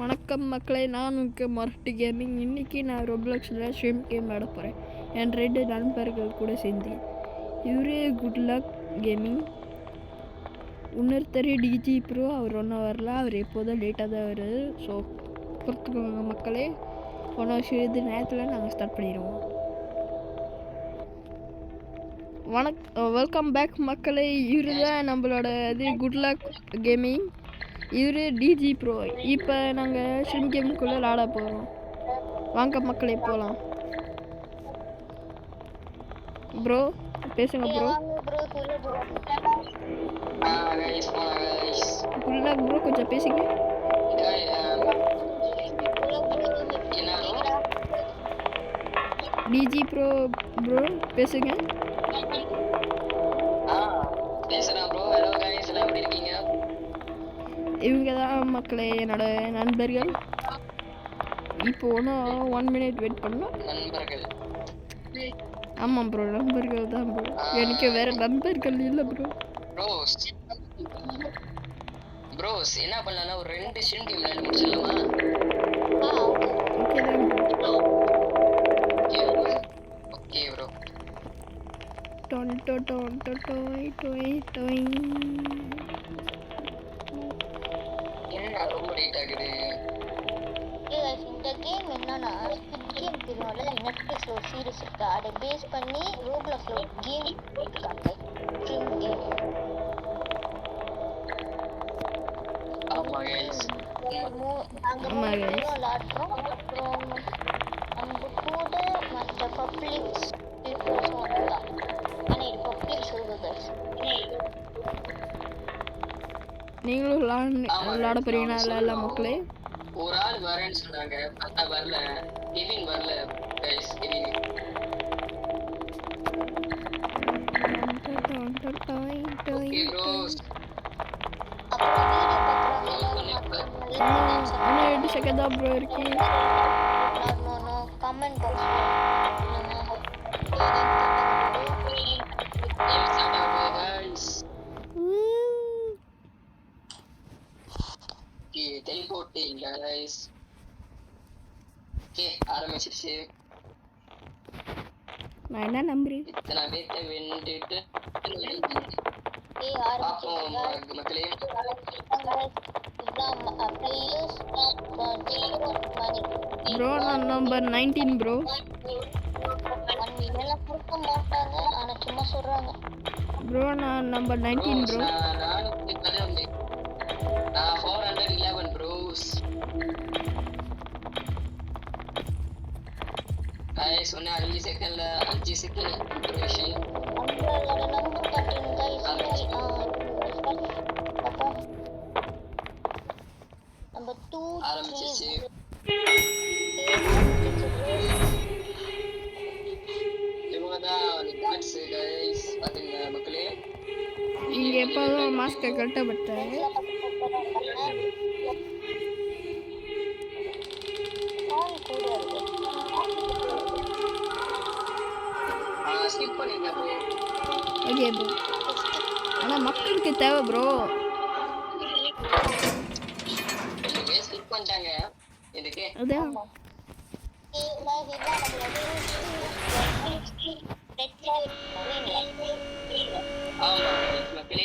வணக்கம் மக்களே, நான் உங்கள் மரட்டு கேமிங். இன்றைக்கி நான் ரொப்ளாக்ஸில் ஸ்ட்ரீம் கேம் ஆட போகிறேன் என் 2 நண்பர்கள் கூட சேர்ந்து. இவரே குட் லக் கேமிங், இன்னொருத்தர் டிஜி ப்ரோ. அவர் ஒன்றும் வரல, அவர் எப்போதும் லேட்டாக தான் வருது. ஸோ பொறுத்துக்கோங்க மக்களே. இது நேரத்தில் நாங்கள் ஸ்டார்ட் பண்ணிடுவோம். வெல்கம் பேக் மக்களே. இவரு தான் நம்மளோட குட் லக் கேமிங். இவரு டிஜி ப்ரோ. இப்போ நாங்கள் ஸ்ட்ரீம் கேமுக்குள்ளே விளாட போகிறோம். வாங்க மக்களே போகலாம். ப்ரோ பேசுங்க ப்ரோ. குட் லக் ப்ரோ, கொஞ்சம் பேசுங்க. டிஜி ப்ரோ ப்ரோ பேசுங்க. இவங்க தான் மக்களே என்னோட நண்பர்கள். இப்போ ஒன்றும் 1 மினிட் வெயிட் பண்ணோம். ஆமாம் ப்ரோ, நண்பர்கள் தான் ப்ரோ. எனக்கு வேற நண்பர்கள் இல்லை ப்ரோ. ப்ரோஸ் என்ன பண்ணலாம்னா ஒரு 2 ஸ்ட்ரீம் கேம் விளையாட முடிச்சிடலாமா? ஓகே தான் ப்ரோ. Okay bro. டொன் டொ டொன் டொ டொய் டொய் டொய். என்ன ரொம்ப லேட் ஆகுது? இந்த கேம் என்னன்னா ஸ்குவிட் கேம் தெரியும்ல, நெட்ஃப்ளிக்ஸ்ல ஒரு சீரிஸ் இருக்கு. அதை பேஸ் பண்ணி ரோப்ளாக்ஸ்ல ஒரு கேம் இருக்காங்க, ஸ்ட்ரீம் கேம். ஆமா கைஸ், நாங்க 3 பேரும் விளையாடுறோம். அப்புறம் நம்ம கூட மற்ற பப்ளிக் பீப்புள்ஸும் வரலாம். ஆனால் இது பப்ளிக் சர்வர்ஸ். நீங்களும் விளாட போறீங்களா? இல்லை மக்களே, ஒரு ஆள் வரேன்னு சொன்னாங்க, பார்த்தா வரல. கெவின் வரல கைஸ். Kevin okay bros. இன்னும் 2 செகண்ட் தான் ப்ரோ இருக்கு. Comment box teleporting guys. Okay ஆரம்பிச்சிருச்சு. நான் என்ன நம்புறேன். இத்தனை பேர்த்த வெண்டிட்டு ஆரம்பிச்சிருக்கேன் மக்களே. ப்ரோ நான் நம்பர் 19 ப்ரோ. கொடுக்க மாட்டாங்க, ஆனா சும்மா சொல்றாங்க. ப்ரோ நான் நம்பர் 19 ப்ரோ. நான் 411 ப்ரோஸ். गाइस சொன்ன 5 செகண்ட்ல 5 செகண்ட் இன்ட்ரோடக்ஷன். உங்களோட நம்பர் காட்டுங்க गाइस. பாப்பா நம்பர் 2 ஆரம்பிச்சிச்சு. இவங்கதான் டாக்ஸ் गाइस. பாத்தீங்க மக்களே, இங்க எப்பவும் மாஸ்க் கட்டப்பட்டாங்க. ஸ்கிப் பண்ணிங்க ப்ரோ. ஓகே ப்ரோ, ஆனா மக்களுக்கு தேவை ப்ரோ. ஸ்கிப் பண்ணிட்டாங்க இதுக்கு. அதான்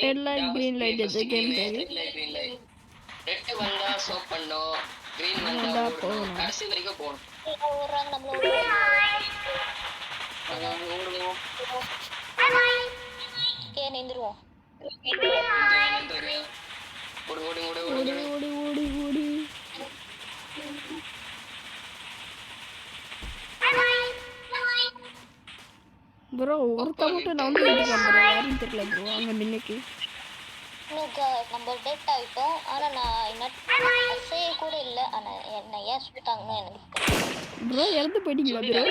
ரெட் லைட் கிரீன் லைட் எது கேம் தேவை. ரெட் வந்தா ஸ்டாப் பண்ணோம், கிரீன் வந்தா போகணும், கடைசி வரைக்கும் போகணும். ஓடுறாங்க நம்மளோட. ஓடுவோம். நின்றுவோம். ஓடு ஓடு ஓடு ஓடி ஓடு. ஓடி ஓடி ஓடி. ப்ரோ ஒருத்த மட்டும் நான் வந்து ப்ரோ யாரும் தெரியல ப்ரோ. அங்கே நின்னைக்கு நம்ம டெட் ஆகிட்டோம். ஆனால் நான் அசைய கூட இல்லை. ஆனால் என்ன ஏன் சுட்டாங்கன்னு எனக்கு ப்ரோ இறந்து போயிட்டீங்களா ப்ரோ?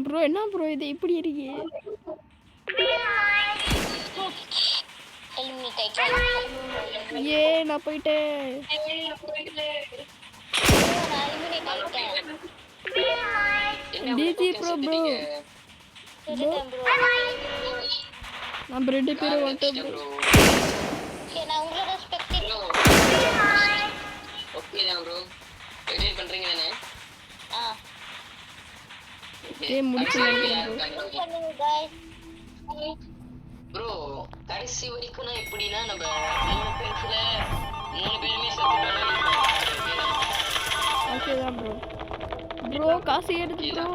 ப்ரோ என்ன ப்ரோ இது இப்படி இருக்கு? ஏ நான் போயிட்டேன். என்ன DG Pro bro. கேட்டுட்டேன் ப்ரோ. நம்ம 2 பேரும் வந்துட்டோம் ப்ரோ. ஓகே நான் உங்களோட ஸ்பெக்டேட் ஓகே தான் ப்ரோ. எடிட் பண்றீங்க தானே? கேம் முடிச்சு நினைக்கிறேன் bro. பண்ணுங்க गाइस. ப்ரோ கடைசி வரைக்கும் நான் எப்படின்னா நம்ம 3 பேருமே செத்துட்டோம். ஓகே தான் ப்ரோ. ப்ரோ காசு எடுத்து ப்ரோ.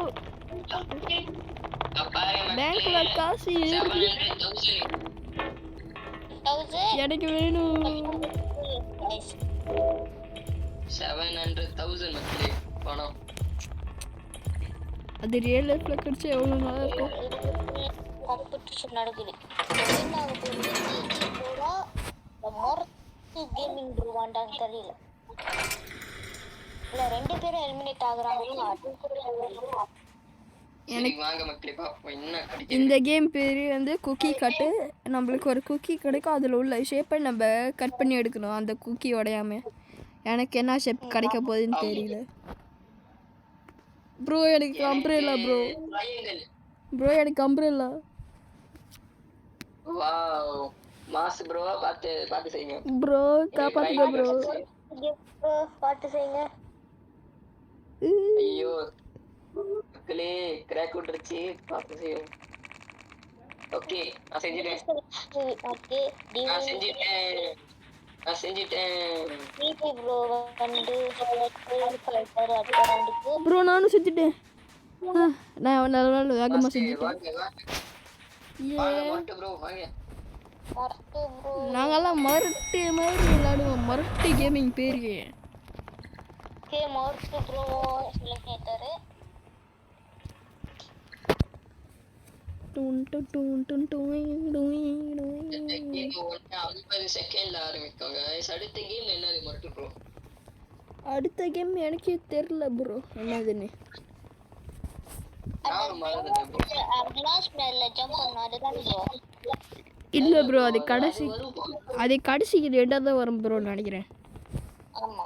பேங்க்ல காசு ஏறுது. 1000 எனக்கு வேணும். 700,000 மக்களே பணம். அது ரியல் லைஃப்ல கிடைச்சா எவ்வளவு நல்லா இருக்கும். காம்படிஷன் நடக்குது. என்ன ஆகுது டிஜி ப்ரோவா மொரட்டு கேமிங் ப்ரோவாண்டான்னு தெரியல. இல்ல 2 பேரும் எலிமினேட் ஆகுறாங்க. எனக்கு வாங்க மக்களே பாப்போம் என்ன கிடைக்குது. இந்த கேம் பேர் வந்து குக்கி கட்டு. நம்மளுக்கு ஒரு குக்கி கிடைக்கும். அதில் உள்ள ஷேப்பை நம்ம கட் பண்ணி எடுக்கணும். அந்த குக்கி உடையாம. எனக்கு என்ன ஷேப் கிடைக்க போகுதுன்னு தெரியல. ப்ரோ எனக்கு அம்ப்ரெல்லா ப்ரோ. ப்ரோ எனக்கு அம்ப்ரெல்லா. வாவ் மாஸ் ப்ரோ பாத்து செய்யுங்க ப்ரோ காப்பாத்துங்க ப்ரோ. பார்த்து செய்யுங்க. ஐயோ மக்களே கிராக் விட்டுருச்சு பாத்து செய்யுங்க. ஓகே நான் செஞ்சிட்டேன். ஓகே நான் செஞ்சிட்டேன். டிஜி ப்ரோ வந்து ஃபைட்டர் அடுத்த ரவுண்டுக்கு. ப்ரோ நானும் செஞ்சுட்டேன். நான் நல்ல வேகமாக செஞ்சுட்டேன். வாங்க மொரட்டு ப்ரோ வாங்க. மொரட்டு ப்ரோ நாங்கெல்லாம் மரட்டு மாதிரி விளையாடுவோம். மரட்டு கேமிங் பேர். ஓகே மொரட்டு ப்ரோ சொல்லி கேட்டாரு. டூன் டு டூன் டூன் டூயிங் டூயிங் இந்த டூயிங். கேம் 50 செகண்ட்ல ஆரம்பிக்கும் गाइस. அடுத்த கேம் என்னது மொரட்டு ப்ரோ? அடுத்த கேம் எனக்கே தெரியல ப்ரோ என்னதுன்னு. நான் மறந்துட்டேன் ப்ரோ. லாஸ்ட் மேல ஜம்ப் பண்ணோம் அதுதான் ப்ரோ. இல்லை ப்ரோ அது கடைசிக்கு ரெண்டாக தான் வரும் ப்ரோ நினைக்கிறேன். ஆமா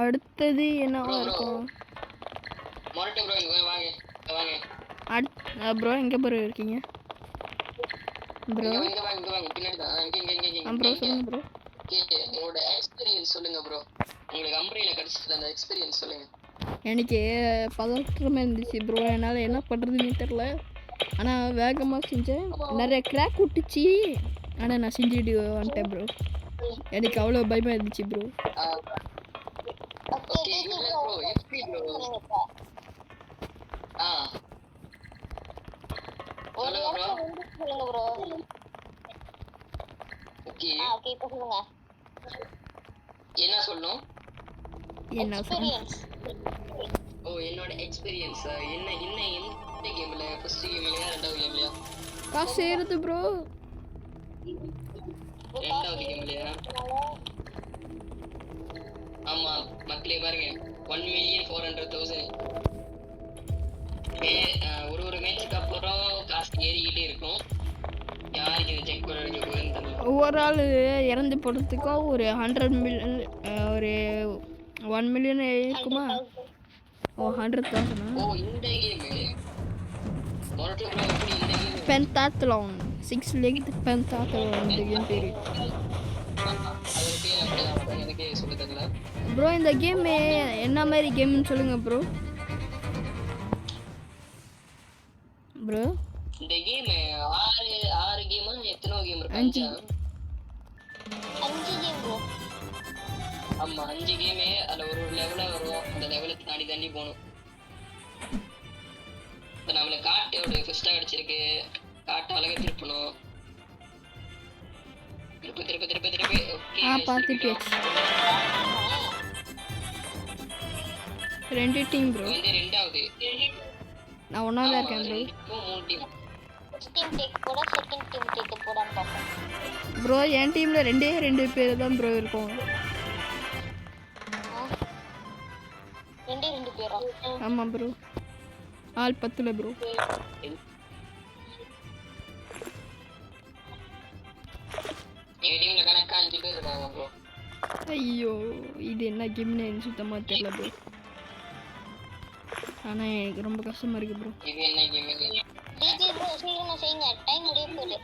அடுத்தது என்னவா இருக்கும்? மொரட்டு ப்ரோ இங்க வாங்க. ப்ரோ எங்கே ப்ரோ இருக்கீங்க ப்ரோ? இங்க வாங்க பின்னாடி தான். இங்க ப்ரோ சொல்லுங்க ப்ரோ. உங்களோட எக்ஸ்பீரியன்ஸ் சொல்லுங்க ப்ரோ. உங்களுக்கு அம்ப்ரெல்லா கிடைச்சதுல அந்த எக்ஸ்பீரியன்ஸ் சொல்லுங்க. எனக்கு பதற்றமாக இருந்துச்சு ப்ரோ. என்னால் என்ன பண்ணுறதுன்னு தெரில. ஆனால் வேகமாக செஞ்சேன். நிறைய கிராக் விட்டுச்சு. ஆனால் நான் செஞ்சுட்டு வந்துட்டேன் ப்ரோ. எனக்கு அவ்வளோ பயமாக இருந்துச்சு ப்ரோ. ஓகே இல்ல ப்ரோ எப்படி ப்ரோ? ஒரு நிமிஷம் சொல்லுங்க ப்ரோ. ஓகே ஓகே இப்போ சொல்லுங்க. என்ன சொல்லணும்? என்ன எக்ஸ்பீரியன்ஸ். ஓ என்னோட எக்ஸ்பீரியன்ஸ் என்ன கேம்ல ஃபர்ஸ்ட் கேம்லயா ரெண்டாவது கேம்லயா? காசு ஏறுது ப்ரோ. ரெண்டாவது கேம்லயா? ஆமா மக்களே பாருங்க 1,400,000. ஒரு மேட்சுக்கு அப்புறம் காசு ஏறிக்கிட்டே இருக்கும். யாருக்கு இது செக் பண்ண போகுதுன்னு தெரியல. ஒவ்வொரு ஆள் இறந்து போகிறதுக்கும் ஒரு 100 மில்லியன் ஒரு 1 மில்லியன் இருக்குமா? ஓ 100,000. ஓ இந்த கேம் மொரட்டு ப்ரோ எப்படி இந்த கேம்? பென்டாத்லான் 6 லெக் பென்டாத்லான் இந்த கேம் பேர். அது பேர் அப்படியே எனக்கே சொல்ல தெரியல ப்ரோ. இந்த கேம் என்ன மாதிரி கேம்னு சொல்லுங்க ப்ரோ. ப்ரோ இந்த கேம் 6 கேமா எத்தனை கேம் இருக்கு? 5 கேம் ப்ரோ. ஆமா 5 கேமே. அதுல ஒரு லெவலா வரும். அந்த லெவலுக்கு தாண்டி போகணும். இப்போ நம்மள காட்டோட ஃபர்ஸ்டா கிடைச்சிருக்கு. காட்டு அழகா திருப்பணும். திருப்பி ஓகே பார்த்துட்டு 2 டீம் ப்ரோ. இது ரெண்டாவது. நான் ஒன்றாவது இருக்கேன் ப்ரோ. இப்போ 3 டீம். ஃபர்ஸ்ட் டீம் டேக் போட செகண்ட் டீம் டேக் போடான்னு பார்ப்போம். ப்ரோ என் டீமில் 2 பேர் தான் ப்ரோ இருக்கோம். 2 பேரா? ஆமாம் ப்ரோ. ஆள் 10 ப்ரோ. என் டீம்ல கணக்கா 5 பேர் இருக்காங்க ப்ரோ. ஐயோ இது என்ன கேம்னு எனக்கு சுத்தமாக தெரியல ப்ரோ. ஆனால் எனக்கு ரொம்ப கஷ்டமாக இருக்குது ப்ரோ. இது என்ன கேம்? டிஜி ப்ரோ சீக்கிரமா செய்யுங்க, டைம் முடிய போகுது.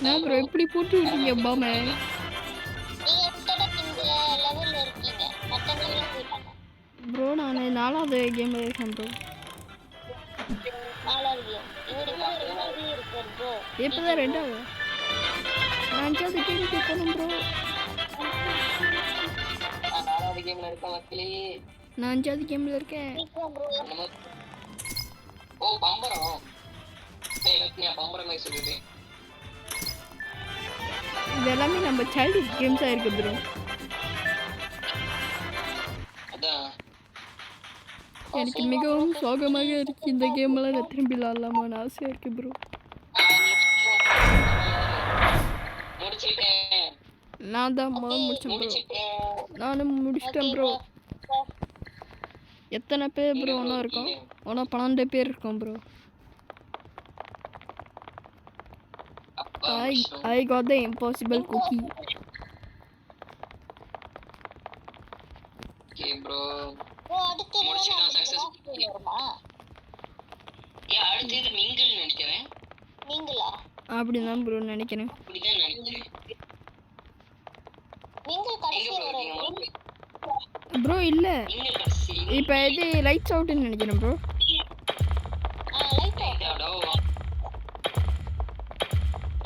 நான் ப்ரோ எப்படி போட்டு விட்டீங்க பாமை? நீங்க இப்பதான் இந்த லெவல்ல இருக்கீங்க, மத்தவங்க போயிட்டாங்க. ப்ரோ நான் 4வது கேமில் இருக்கேன் ப்ரோ. 4வது கேம் இவரு இப்போ 2வது இருக்காரு ப்ரோ. எப்போ தான் 2வது? நான் 5வது கேமுக்கு போகணும் ப்ரோ. நான் 4வது கேம்ல இருக்கேன் மக்களே. நான் 5வது கேமில் இருக்கேன். சீக்கிரம் ப்ரோ. ஓ பம்பரம். எனக்கு பம்பரம் மாதிரி சொல்லுது. இது எல்லாமே நம்ம சைல்ட்ஹுட் கேம்ஸாக இருக்குது ப்ரோ. அதான் எனக்கு மிகவும் சோகமாக இருக்கு. இந்த கேமெல்லாம் நான் திரும்பி விளாட்லாமான்னு ஆசையாக இருக்கு ப்ரோ. முடிச்சிட்டேன். நான் தான் முடிச்சேன் ப்ரோ. நானும் முடிச்சிட்டேன் ப்ரோ. எத்தனை பேர் ப்ரோ ஒன்றா இருக்கோம்? ஒன்றா 12 பேர் இருக்கோம் bro. I got the impossible cookie. Okay bro. Bro அடுத்து முடிச்சிட்டோம் சக்சஸ். வருமா? அடுத்து இது மிங்கிள் நினைக்கிறேன். நீங்களா? அப்படிதான் ப்ரோ நினைக்கிறேன். அப்படிதான் நினைக்கிறேன். நீங்கள் கடைசி வரும் ப்ரோ இல்லை மிங்கிள் கடைசி. இப்போ இது லைட்ஸ் அவுட்னு நினைக்கிறேன் ப்ரோ. லைட் ஆடோ.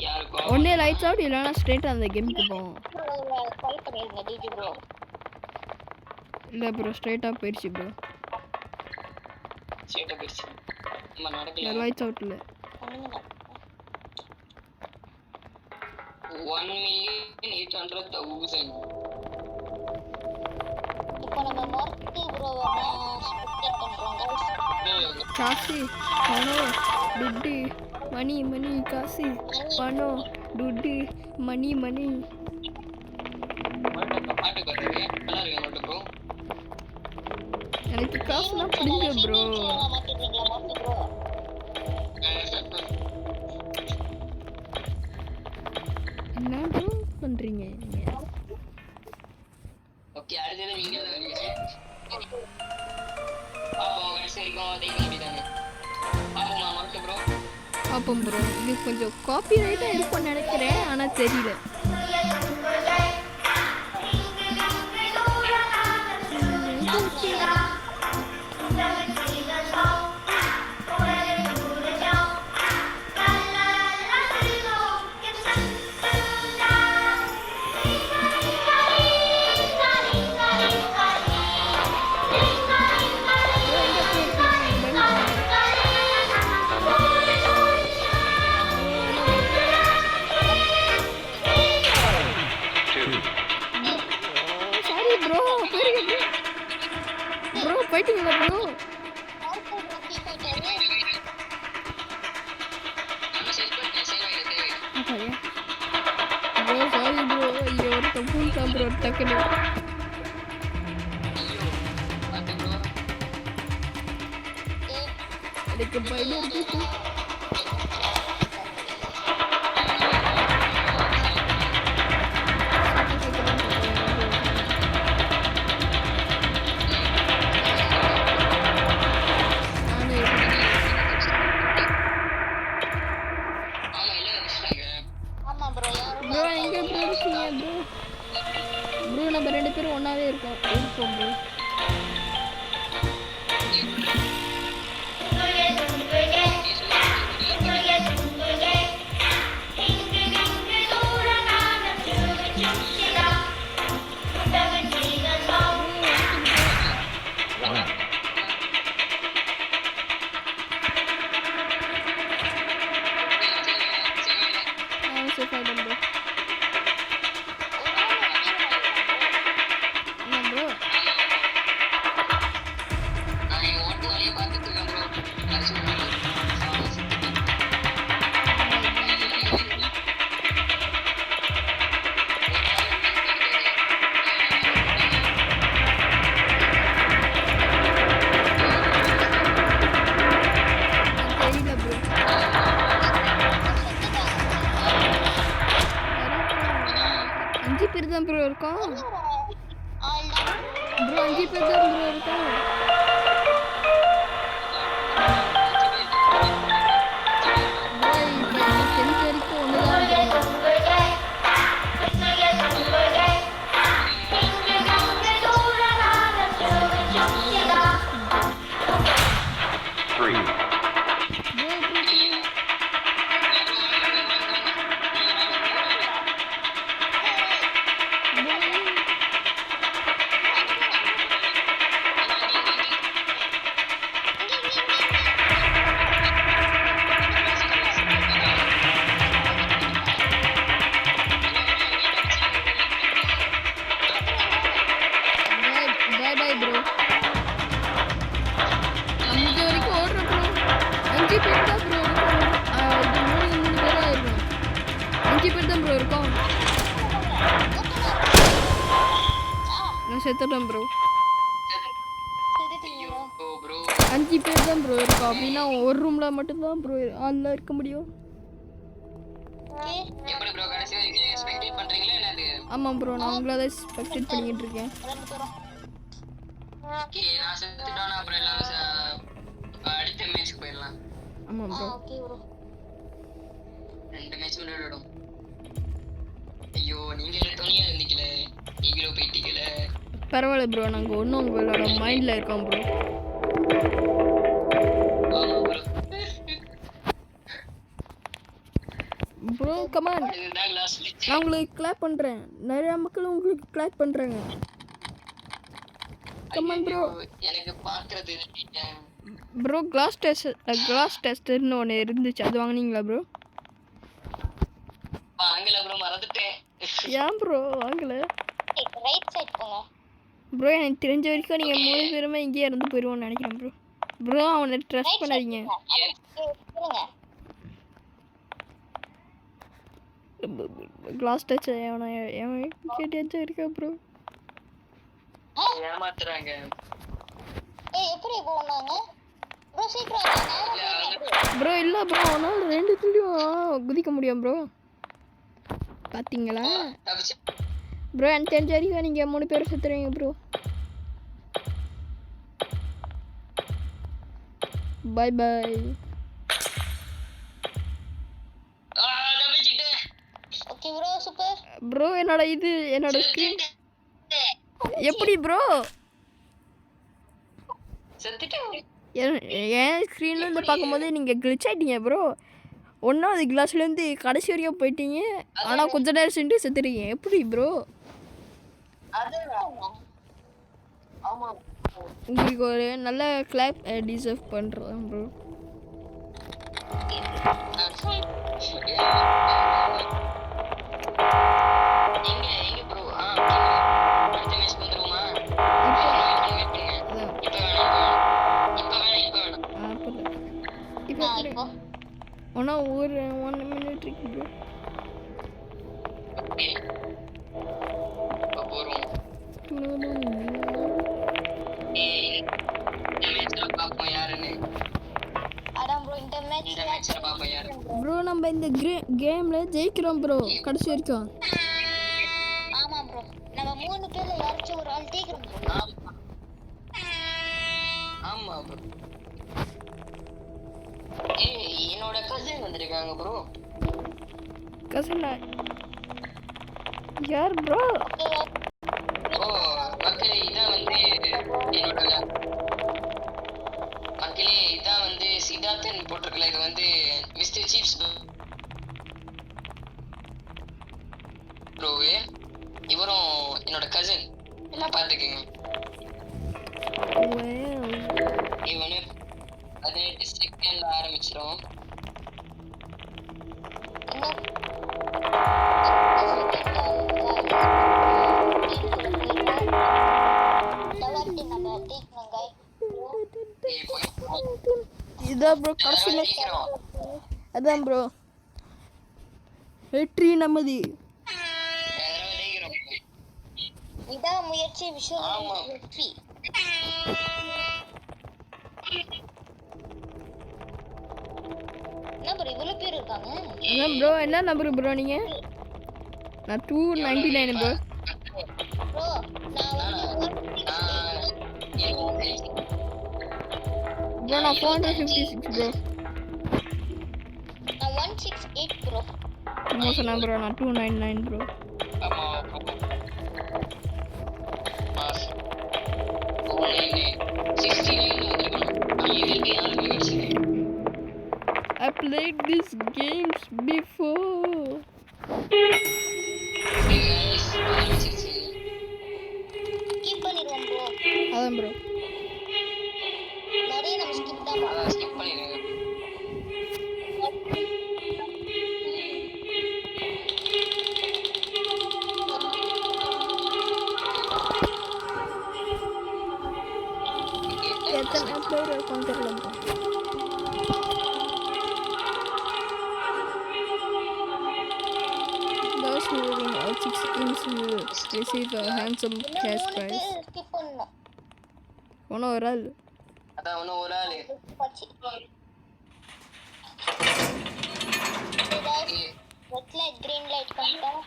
யாருக்கோ ஒன்றே லைட்ஸ் அவுட் இல்லைன்னா ஸ்ட்ரெயிட்டாக அந்த கேமுக்கு போவோம். கால் பண்ணிருங்க டிஜி ப்ரோ. இல்லை ப்ரோ ஸ்ட்ரெயிட்டாக போயிடுச்சு ப்ரோ. சேட்ட போயிடுச்சு. நம்ம நடக்கல. லைட்ஸ் அவுட் இல்லை. 1,800,000. இப்போ நம்ம மார்க் ப்ரோவை ஸ்பெக்டேட் பண்றோம் காசு பணம் துட்டு மணி மணி காசு பணம் துட்டு மணி மணி. பாட்டு கத்துங்க. நல்லா இருக்கு மட்டும் ப்ரோ. எனக்கு காசுலாம் பிடிக்கும் ப்ரோ. மாத்திட்டீங்களா மார்க் ப்ரோ? என்ன ப்ரோ பண்ணுறீங்க நீங்கள்? ஓகே அடுத்தது நீங்க பாப்போம். கடைசி வரைக்கும் தைக்க முடியுதாங்க பாப்போமா மார்க் ப்ரோ? அப்போ ப்ரோ இது கொஞ்சம் காப்பி ரைட்டாக இருக்கும்னு நினைக்கிறேன், ஆனால் தெரியல. சாரி ப்ரோ போயிருங்க ப்ரோ. போயிட்டீங்களா ப்ரோ? Bro sorry bro. ஐயோ ஒரு கம்பூல் தான் ப்ரோ டக்குன்னு. எனக்கு பயமா இருக்கு. ப்ரோ எங்கே ப்ரோ இருக்கீங்க ப்ரோ? ப்ரோ நம்ம 2 பேரும் ஒன்றாவே இருக்கோம் ப்ரோ. சேஃப் ஆகிடும் ப்ரோ. என்ன ப்ரோ ஆள் தான் ப்ரோ 5 பேர் தான் ப்ரோ இருக்கோம். ப்ரோ இப்போ எனக்கு தெரிஞ்ச வரைக்கும் ஒன்று தான் ப்ரோ. Bye bye bro. நான் முடிஞ்ச வரைக்கும் ஓடுறேன் ப்ரோ. 5 பேர் தான் ப்ரோ இருக்கோம். இது 3 பேராக இருக்கும். 5 பேர் தான் ப்ரோ இருக்கோம். நான் செத்துட்டேன் ப்ரோ. செத்துட்டீங்களா? 5 பேர் தான் ப்ரோ இருக்கோம். அப்படின்னா ஒரு ரூமில் மட்டும்தான் ப்ரோ ஆளில் இருக்க முடியும். ஓகே எப்படி ப்ரோ கடைசி வரைக்கும் ஸ்பெக்டேட் பண்றீங்களா என்னது? ஆமாம் ப்ரோ, நான் உங்களை தான் ஸ்பெக்டேட் பண்ணிக்கிட்டு இருக்கேன். ரெண்டு பேரும் ஓகே நான் செத்துட்டேனா அப்புறம் எல்லாம் அடுத்த மேட்ச்க்கு போயிடலாம். ஆமாம் ப்ரோ. ஓகே ப்ரோ 2 மேட்ச் விளையாடும். ஐயோ நீங்க துணியா இருந்தீங்களே, நீங்களும் போயிட்டீங்களே. பரவாயில்ல ப்ரோ, நாங்கள் ஒன்றும் உங்களோட மைண்டில் இருக்கோம் ப்ரோ. ஆமா ப்ரோ. ப்ரோ கமான், இதுதான் லாஸ்ட் மேட்ச். நான் உங்களுக்கு கிளாப் பண்ணுறேன். நிறையா மக்கள் உங்களுக்கு கிளாப் பண்ணுறாங்க. Come on bro. எனக்கு பார்க்கிறது ப்ரோ கிளாஸ் டெஸ்டர்னு ஒன்று இருந்துச்சு, அது வாங்கினீங்களா ப்ரோ? வாங்கல ப்ரோ, மறந்துட்டேன். ஏன் ப்ரோ வாங்கலை? ரைட் சைடு போங்க. ப்ரோ எனக்கு தெரிஞ்ச வரைக்கும் நீங்கள் 3 பேருமே இங்கேயே இருந்து போயிடுவோன்னு நினைக்கிறேன் ப்ரோ. ப்ரோ அவனை ட்ரஸ்ட் பண்ணாதீங்க. சொல்லுங்க கிளாஸ் டச் அவனை கேட்டாச்சும் இருக்கா ப்ரோ? ஏமாத்துறாங்க. ஏய் எப்படி போனாங்க ப்ரோ? சீக்கிரம் வாங்க. ப்ரோ இல்லை ப்ரோ, அவனால் 2 துளியும் குதிக்க முடியும் ப்ரோ. பார்த்தீங்களா தப்பிச்சு ப்ரோ? எனக்கு தெரிஞ்ச வரைக்கும் நீங்கள் 3 பேரும் சுற்றுறீங்க ப்ரோ. பாய் பாய் தப்பிச்சிட்டேன். Okay bro super. ப்ரோ. என்னோட ஸ்க்ரீன் எப்படி ப்ரோ? செத்துட்டேன். என் ஸ்க்ரீன்லேருந்து பார்க்கும்போது நீங்கள் கிளிச் ஆகிட்டீங்க ப்ரோ. 1வது கிளாஸ்லேருந்து கடைசி வரைக்கும் போயிட்டீங்க, ஆனால் கொஞ்ச நேரம் சென்று செத்துறீங்க. எப்படி ப்ரோ? ஆமா உங்களுக்கு ஒரு நல்ல கிளாப் டிசர்வ் பண்ணுறோம் ப்ரோ. எங்க ப்ரோ? அடுத்த மேட்ச் வந்துருமா? இப்போ ஒன்றா ஒரு 1 minute இருக்கு ப்ரோ. இப்போ போறோம். இந்த மேட்ச்ல பாப்போம் யாருன்னு. அதான் ப்ரோ இந்த இந்த மேட்ச்ல பாப்போம் யாரு. ப்ரோ நம்ம இந்த கேமில் ஜெயிக்கிறோம் ப்ரோ கடைசி வரைக்கும். ஆமா ப்ரோ, நம்ம 3 பேர்ல யாராச்சும் ஒரு ஆள் ஜெயிக்கிறோம் ப்ரோ. ஆமா ப்ரோ. என்னோட கசின் வந்திருக்காங்க ப்ரோ. கசனா யார் ப்ரோ? ஓ மக்களே, இதான் வந்து என்னோட மக்களே, இதான் வந்து சித்தார்த்தன் போட்டிருக்கல. இது வந்து மிஸ்டர் சீப்ஸ் ப்ரோவே. இவரும் என்னோட கசின். எல்லாம் பார்த்துக்குங்க. இவனு 18 செகண்ட்ல ஆரம்பிச்சிடும். இதான் ப்ரோ கடைசி மேட்ச். அதான் ப்ரோ வெற்றி நமது. இதான் முயற்சி விஷயம் வெற்றி. என்ன ப்ரோ இவ்வளவு பேர் இருக்காங்க? என்ன ப்ரோ, என்ன நம்பர் ப்ரோ நீங்கள்? நான் 299 ப்ரோ. ப்ரோ ப்ரோ நான் 456 ப்ரோ. நான் 168 ப்ரோ. என்ன சொன்னேன் ப்ரோ? நான் 299 ப்ரோ. ஆமா பாஸ் 69 வந்திருக்கணும். இதுக்கு யாருக்கு கிடைச்சது? I played these games before. Skip பண்ணிடுவோம் ப்ரோ. அதான் ப்ரோ. நிறைய நம்ம ஸ்கிப் தான் பண்ணுவோம். ஸ்கிப் பண்ணிடுங்க. எத்தனை பேர் இருக்கும் தெரியல bro. Those who win all 6 games will receive a handsome cash prize. Skip பண்ணோம். ஒன்றும் ஒரு ஆள். அதான் இன்னும் ஒரு ஆளு. பச்சி. ரெட் லைட் கிரீன் லைட் பண்ணிட்டோம்.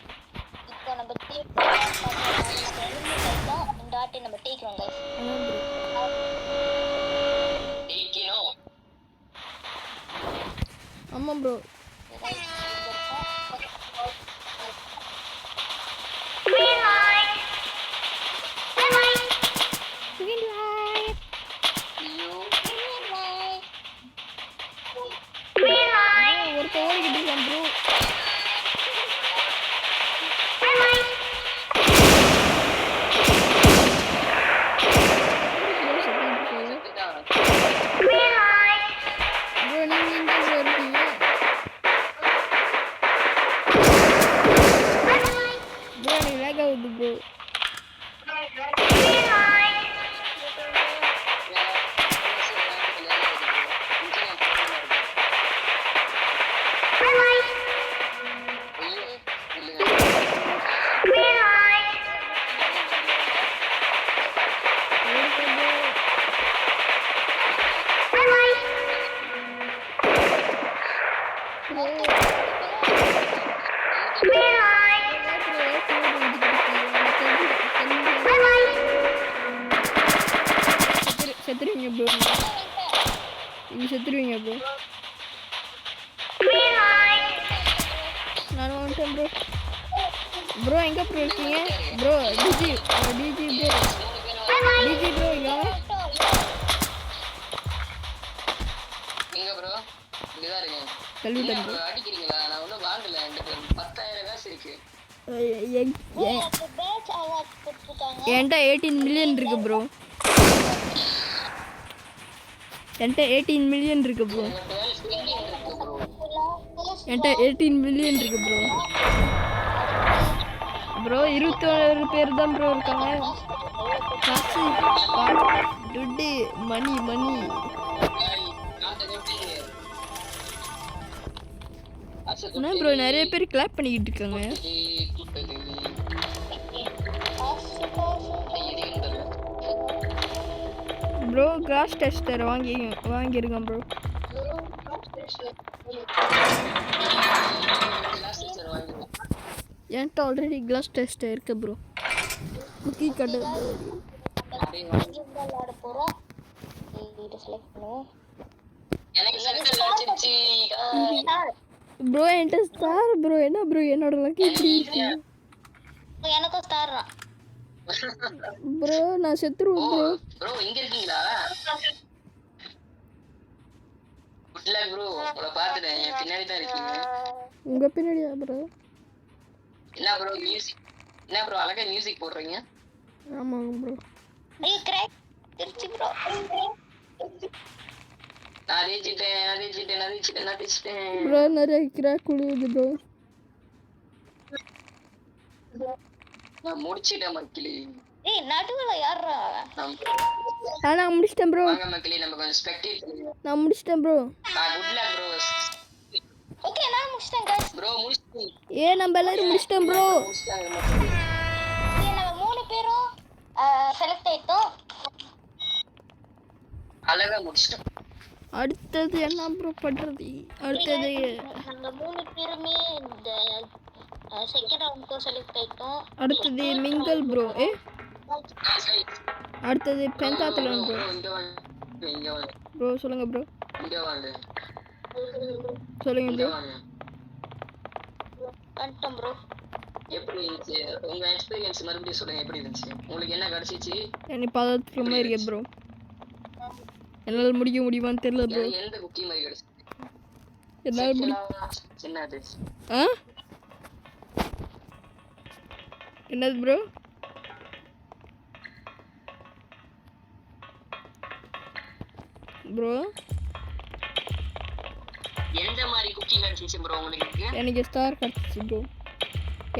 இப்போ நம்ம இந்த ஆட்டை நம்ம டேக்கிறோம் guys. டேக்கினோம். ஆமாம் ப்ரோ. ஒருத்தர் ஓடிக்கிட்டு இருக்கான் ப்ரோ. ப்ரோ நீங்க எங்க ப்ரோ இருக்கீங்க? ப்ரோ எனக்கு லேக் ஆகுது ப்ரோ. செத்துருவீங்க ப்ரோ. நீங்க செத்துருவீங்க ப்ரோ. நான் வந்துட்டேன் ப்ரோ. ப்ரோ எங்க ப்ரோ இருக்கீங்க? ப்ரோ டிஜி ப்ரோ. டிஜி ப்ரோ இங்க வா. எங்க ப்ரோ? இங்கதான் இருக்கேன். தள்ளிவிட்டேன் ப்ரோ. அடிக்கிறீங்களா? நான் ஒன்றும் வாங்கல. என்கிட்ட 10,000 காசு இருக்கு. பேட்ச் அவார்ட் கொடுத்துட்டாங்க. என்கிட்ட 18 மில்லியன் இருக்கு ப்ரோ. என்கிட்ட 18 மில்லியன் இருக்கு ப்ரோ. என்கிட்ட 18 மில்லியன் இருக்கு ப்ரோ. ப்ரோ 21 பேர் தான் ப்ரோ இருக்காங்க. காசு துட்டு மணி மணி. என்ன ப்ரோ நிறைய பேர் கிளாப் பண்ணிக்கிட்டு இருக்காங்க. ப்ரோ கிளாஸ் டெஸ்டர் வாங்கியிருக்கேன் ப்ரோ. என்கிட்ட ஆல்ரெடி கிளாஸ் டெஸ்டர் இருக்கு ப்ரோ. குக்கி கடை விளையாட போறோம். இதை செலக்ட் பண்ணுவோம். ப்ரோ என்கிட்ட ஸ்டார் ப்ரோ. என்ன ப்ரோ என்னோட லக்கி இப்படி இருக்கு? எனக்கும் ஸ்டார் தான் ப்ரோ. நான் செத்துருவேன் ப்ரோ. ப்ரோ இங்க இருக்கீங்களா? Good luck bro. உங்களை பார்த்துட்டேன். என் பின்னாடி தான் இருக்கீங்க. உங்க பின்னாடியா ப்ரோ? என்ன ப்ரோ மியூசிக்? என்ன ப்ரோ அழகா மியூசிக் போடுறீங்க? ஆமாங்க ப்ரோ. ஐயோ கிராக் திருச்சி ப்ரோ. நான் ரீச்சிட்டேன். ப்ரோ நிறைய கிராக் விழுகுது ப்ரோ. நான் முடிச்சிட்டேன் மக்களே. ஏய் நடுவுல யாரா? நான் முடிச்சிட்டேன் ப்ரோ. வாங்க மக்களே நம்ம கொஞ்சம் ஸ்பெக்டேட். நான் முடிச்சிட்டேன் bro. Good luck bro. Okay நான் முடிச்சிட்டேன் गाइस. ப்ரோ முடிச்சிட்டேன். நம்ம எல்லாரும் முடிச்சிட்டோம் ப்ரோ. நம்ம 3 பேரும் செலக்ட் ஆயிட்டோம். அழகா முடிச்சிட்டோம். அடுத்தது என்ன ப்ரோ பண்றது? அடுத்தது நாங்க 3 பேருமே இந்த செகண்ட் ரவுண்ட்க்கு செலக்ட் ஆயிட்டோம். அடுத்தது மிங்கல் ப்ரோ. அடுத்தது பென்டாத்லன் ப்ரோ. இங்க வாங்க ப்ரோ சொல்லுங்க ப்ரோ இங்க வாங்க சொல்லுங்க இங்க ப்ரோ. வாங்க. வந்துட்டோம் ப்ரோ. எப்படி இருந்துச்சு உங்க எக்ஸ்பீரியன்ஸ்? மறுபடியும் சொல்லுங்க, எப்படி இருந்துச்சு உங்களுக்கு? என்ன கிடைச்சிச்சு? எனக்கு பதற்றமா இருக்கேன் ப்ரோ. என்னால் முடியுமான்னு தெரியல ப்ரோ. எந்த குக்கி மாதிரி கிடைச்சிச்சு? என்னால் என்னது? ஆ என்னது ப்ரோ? ப்ரோ எந்த மாதிரி குக்கி கிடைச்சிச்சு ப்ரோ உங்களுக்கு? எனக்கு ஸ்டார் கிடச்சிச்சு ப்ரோ.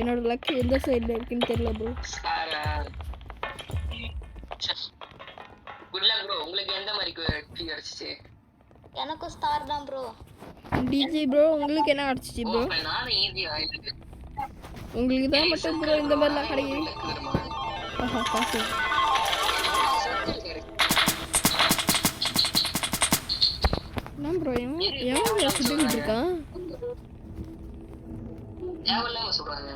என்னோட லக்கு எந்த சைடில் இருக்குன்னு தெரியல ப்ரோ. Good luck bro. உங்களுக்கு எந்த மாதிரி குக்கி கிடைச்சிச்சு? எனக்கும் ஸ்டார் தான் ப்ரோ. டிஜி ப்ரோ உங்களுக்கு என்ன கிடச்சிச்சு ப்ரோ? நானும் ஈஸியா உங்களுக்கு தான் மட்டும் ப்ரோ இந்த மாதிரிலாம் கிடைக்குது. ஆஹா காசு. என்ன ப்ரோ எவன் சுட்டுக்கிட்டு இருக்கான் தேவையில்லாம சொல்றாங்க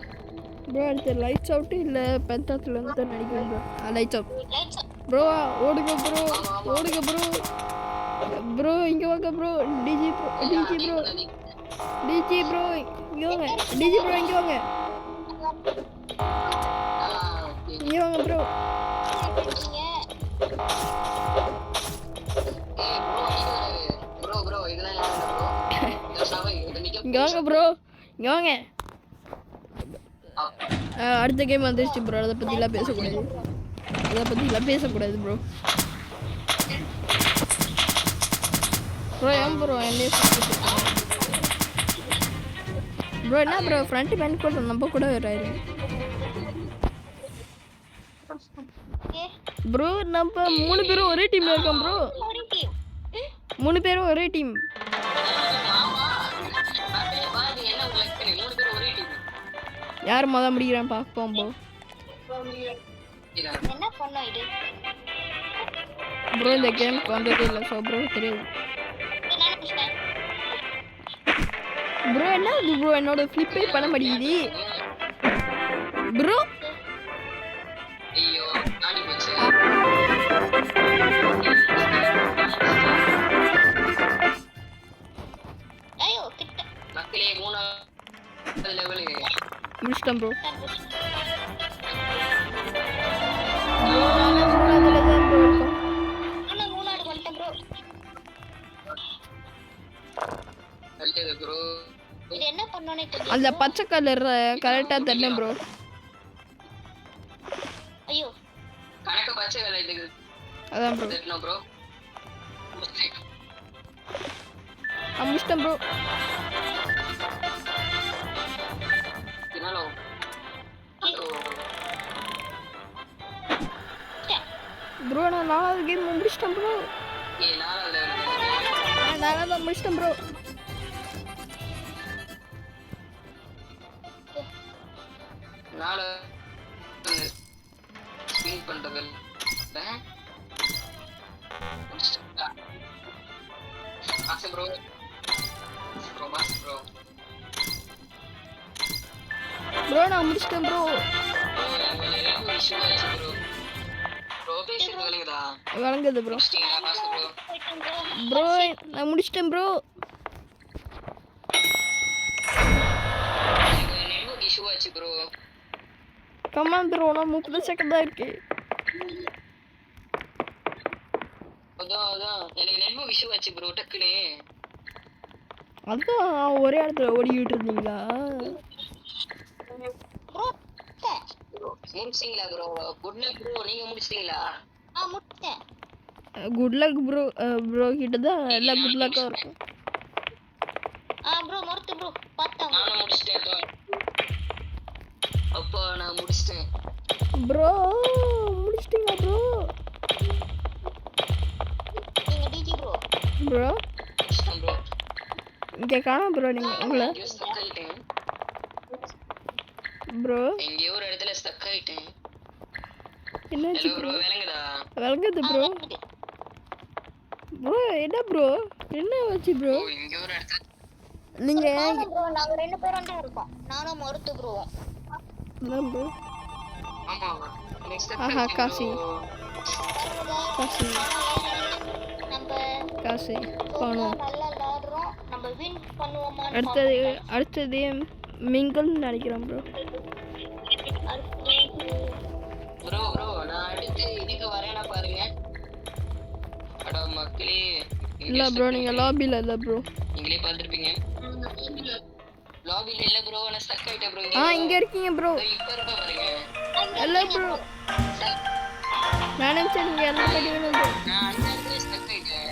ப்ரோ? அடுத்து லைட்ஸ் அவுட்டு இல்லை பென்டாத்தில் வந்து தான் நினைக்கிறேன் ப்ரோ. Lights out bro. ஓடுங்க ப்ரோ, ஓடுங்க ப்ரோ. ப்ரோ இங்கே வாங்க ப்ரோ. டிஜி ப்ரோ, டிஜி ப்ரோ, டிஜி ப்ரோ இங்கே வாங்க. டிஜி ப்ரோ இங்கே வாங்க, இங்கே வாங்க ப்ரோ. இங்கே வாங்க ப்ரோ, இங்கே வாங்க. அடுத்த கேம் வந்துருச்சு ப்ரோ. அதை பற்றிலாம் பேசக்கூடாது, அதை பற்றிலாம் பேசக்கூடாது ப்ரோ. ப்ரோ ஏன் ப்ரோ என்னையே ப்ரோ? என்ன ப்ரோ ஃப்ரண்ட் பேண்ட் கூட நம்ம கூட வராரு ப்ரோ. நம்ம 3 பேரும் ஒரே டீம்ல இருக்கோம் ப்ரோ. 3 பேரும் ஒரே டீம். யார் மொதல் முடிக்கிறான் பார்ப்போம் ப்ரோ. என்ன பண்ணோம் இது ப்ரோ? இந்த கேமுக்கு வந்தது இல்லை ஸோ ப்ரோ தெரியாது ப்ரோ. என்ன இது ப்ரோ? என்னோட ஃப்ளிப்பே பண்ண மாட்டேங்குது ப்ரோ. ஐயோ கிட்ட மக்களே 3வது லெவல் முடிச்சிட்டேன் ப்ரோ. மூணாவது வந்துட்டேன் ப்ரோ. நல்லது ப்ரோ. இது என்ன பண்ணோனே தெரியல. அந்த பச்சை கலர் கரெக்டாக தரணும் ப்ரோ. ஐயோ கணக்கு பச்சை கலர் இதுக்கு அதான் ப்ரோ. தெரியணும் ப்ரோ. முடிச்சிட்டேன் ப்ரோ. ப்ரோ நான் 4வது கேம் முடிச்சிட்டேன் ப்ரோ. நான் தான் முடிச்சிட்டேன் ப்ரோ. ப்ரோ நான் முடிச்சிட்டேன் ப்ரோ. வழங்குது ப்ரோ. ப்ரோ நான் முடிச்சிட்டேன் ப்ரோ. Come on bro. நான் 30 செகண்ட் தான் இருக்கு. அதான் ஒரே இடத்துல ஓடிக்கிட்டு இருந்தீங்களா? Good luck bro. ப்ரோ கிட்ட தான் எல்லாம் குட் லக்காக இருக்கும். ப்ரோ மொரத்து ப்ரோ பார்த்தா நான் முடிச்சிட்டேன். அப்பா நான் முடிச்சிட்டேன் ப்ரோ. முடிச்சிட்டீங்க ப்ரோ? நீங்க டிஜி ப்ரோ. ப்ரோ இங்கே காணோம் ப்ரோ. நீங்கள் உங்களை ப்ரோ எங்கேயோ ஒரு இடத்துல ஸ்டக் ஆயிட்டேன். என்னாச்சு ப்ரோ? விளங்குதா? விளங்குது ப்ரோ. ப்ரோ என்ன ப்ரோ என்ன ஆச்சு ப்ரோ? இங்கே ஒரு இடத்துல நீங்க ப்ரோ நாங்க 2 பேரும் தான் இருக்கோம். நானும் மொரத்து ப்ரோ. அதான் ப்ரோ. ஆமா நெக்ஸ்ட் ஆஹா காசி காசி. நம்ம காசு சூப்பரா பணம். நல்லா விளையாடுறோம். நம்ம வின் பண்ணுவோமான்னு அடுத்தது மிங்கல்னு நினைக்கிறேன் ப்ரோ. ப்ரோ நான் அடுத்து இதுக்கு வரேனா பாருங்க. அட மக்களே, இல்ல ப்ரோ, நீங்க லாபில இல்ல ப்ரோ. நீங்களே பார்த்திருப்பீங்க. லாபில இல்ல ப்ரோ, நான் ஸ்டக் ஆயிட்டேன் ப்ரோ. இங்க இருக்கீங்க ப்ரோ. இப்ப இருப்ப பாருங்க. இல்ல ப்ரோ, நான் நினைச்சேன் நீங்க எல்லாம் படிக்கணும் ப்ரோ. நான் அந்த இடத்துல ஸ்டக் ஆயிட்டேன்.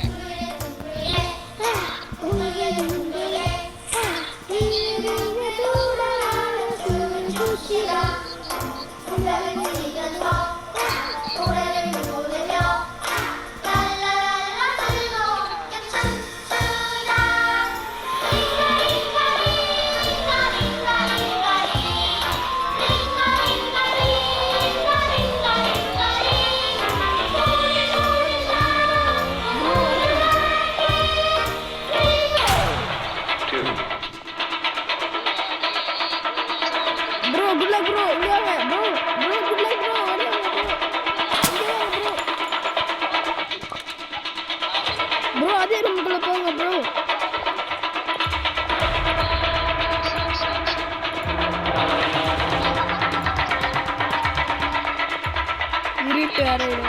Bro good luck bro. இங்க வாங்க ப்ரோ. Good luck bro. ஓடியாங்க ப்ரோ. ப்ரோ அதே ரூமுக்குள்ள போங்க ப்ரோ. இருட்டு அறையில.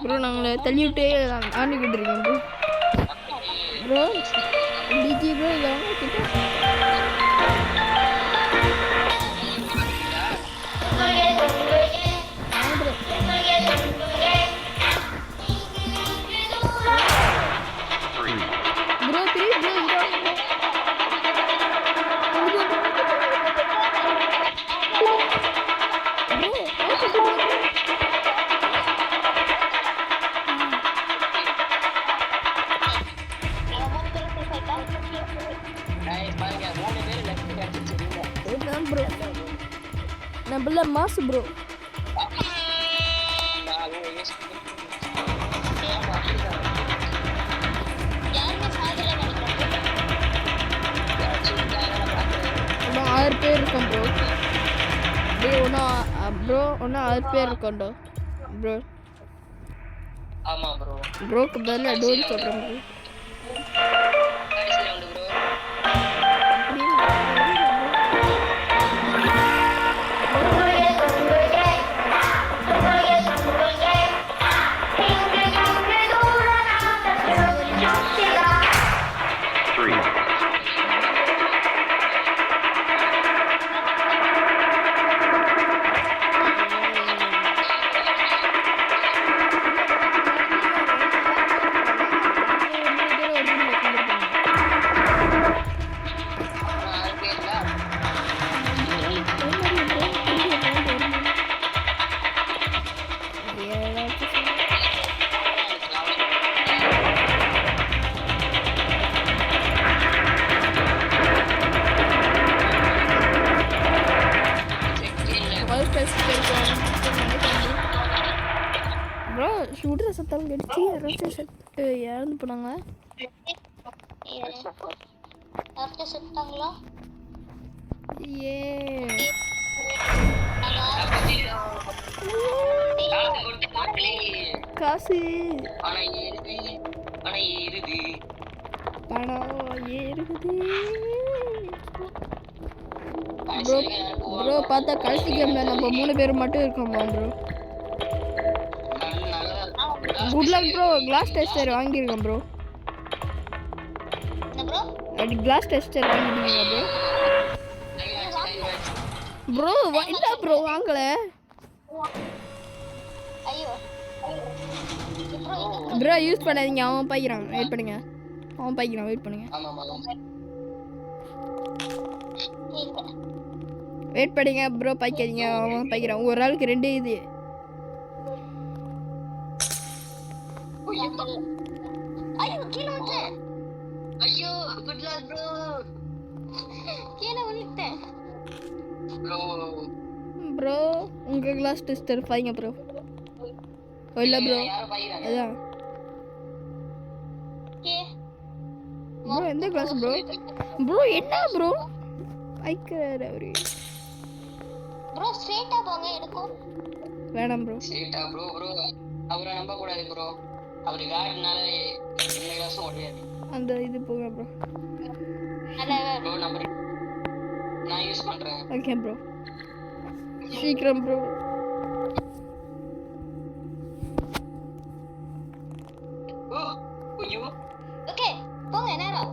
ப்ரோ நாங்கள தள்ளி விட்டே ஆண்டிக்கிட்டு இருக்கோம் ப்ரோ. ப்ரோ டிஜி ப்ரோ இல்லை கிட்ட. ப்ரோ ப்ரோ ப்ரோ நம்மள மாசு ப்ரோ. இன்னும் 6 பேர் இருக்கோம் ப்ரோ. இன்னும் 6 பேர் இருக்கோம் ப்ரோ. ஆமா ப்ரோ. ப்ரோக்கு பதிலா டோரி சொல்கிறேன் ப்ரோ. கடைசி ரவுண்ட் ப்ரோ. ப்ரோ சுடுற சத்தம் கடிச்சு யாராச்சும் செத்து இறந்து போனாங்க. யாராச்சும் செத்தாங்களா? ஏ காசு பணம் ஏறுது. ப்ரோ பார்த்தா கடைசி கேம்ல நம்ம 3 பேர் மட்டும் இருக்கோமா bro. Good luck bro. Glass tester வாங்கியிருக்கேன் ப்ரோ. என்ன ப்ரோ? அப்படி கிளாஸ் டெஸ்டர் வாங்கிட்டீங்களா ப்ரோ? ப்ரோ இல்ல ப்ரோ வாங்கல. ஐயோ ப்ரோ ப்ரோ யூஸ் பண்ணாதீங்க. அவன் பாய்க்கிறான். வெயிட் பண்ணுங்க. வெயிட் பண்ணுங்க. வெயிட் பண்ணுங்க ப்ரோ. பாய்க்காதீங்க. அவன் பாய்க்கிறான். ஒரு ஆளுக்கு 2 இது. ஐயோ கீழே வந்துட்டேன். ஐயோ குட் லக் ப்ரோ. கீழே வந்துட்டேன் ப்ரோ ப்ரோ உங்க கிளாஸ் டெஸ்டர் பாய்ங்க ப்ரோ. ஓ இல்லை ப்ரோ யாரோ பாயிறாங்க. அதான் ஓகே ப்ரோ எந்த கிளாஸ் ப்ரோ ப்ரோ என்ன ப்ரோ ஐக்கிறாரு அவரு ப்ரோ ஸ்ட்ரைட்டா போங்க எடுக்கும். வேணாம் ப்ரோ சரிட்டா ப்ரோ அவரை நம்ப கூடாது ப்ரோ. அவரு கார்டுனால இந்த கிளாஸும் முடியாது அந்த இது போங்க ப்ரோ ப்ரோ. நம்பர் நான் யூஸ் பண்றேன். ஓகே ப்ரோ சீக்கிரம் ப்ரோ ஓ ஐயோ ஓகே போங்க நேரம்.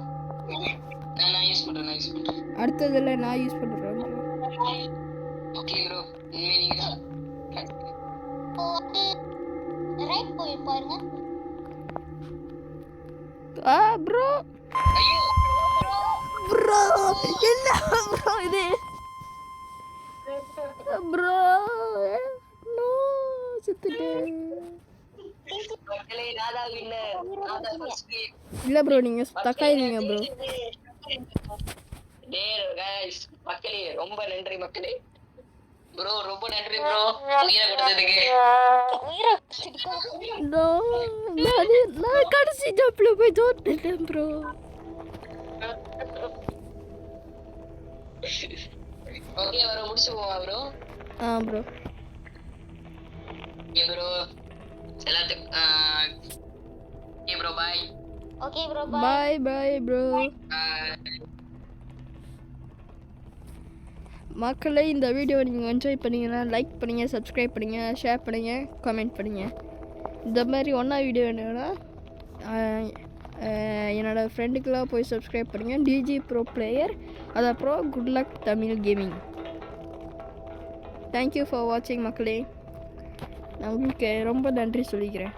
நான் யூஸ் பண்றேன். அடுத்ததில் நான் யூஸ் பண்ணுறேன் ப்ரோ ஓகே ப்ரோ. இனிமே நீங்க தான். இப்போ வந்து ரைட் போய் பாருங்க. ப்ரோ ஐயோ ப்ரோ என்ன ப்ரோ இது ப்ரோ நோ செத்துட்டேன் மக்களே நாதா வின்னர். நாதா ஃபர்ஸ்ட் கேம். இல்லை ப்ரோ நீங்கள் தக்காயிருங்க ப்ரோ டேய் गाइस மக்களே ரொம்ப நன்றி மக்களே. ப்ரோ ரொம்ப நன்றி ப்ரோ உயிரை கொடுத்ததுக்கு. நோ நான் கடைசி ஜம்பில் போய் தோத்துட்டேன் ப்ரோ ஓகே ப்ரோ முடிச்சுவோமா ப்ரோ? ப்ரோ ஓகே ப்ரோ எல்லாத்துக்கும் okay bro bye. Okay bro bye bye bro மக்களே இந்த வீடியோ நீங்கள் என்ஜாய் பண்ணீங்கன்னா லைக் பண்ணுங்கள் சப்ஸ்கிரைப் பண்ணுங்கள் ஷேர் பண்ணுங்கள் கமெண்ட் பண்ணுங்கள். இந்த மாதிரி ஒன்றா வீடியோ வேணும்னா என்னோடய ஃப்ரெண்டுக்கெலாம் போய் சப்ஸ்கிரைப் பண்ணுங்கள். டிஜி ப்ரோ பிளேயர் அது அப்புறம் good luck Tamil gaming. Thank you for வாட்சிங் மக்களே. நான் உங்களுக்கு ரொம்ப நன்றி சொல்லிக்கிறேன்.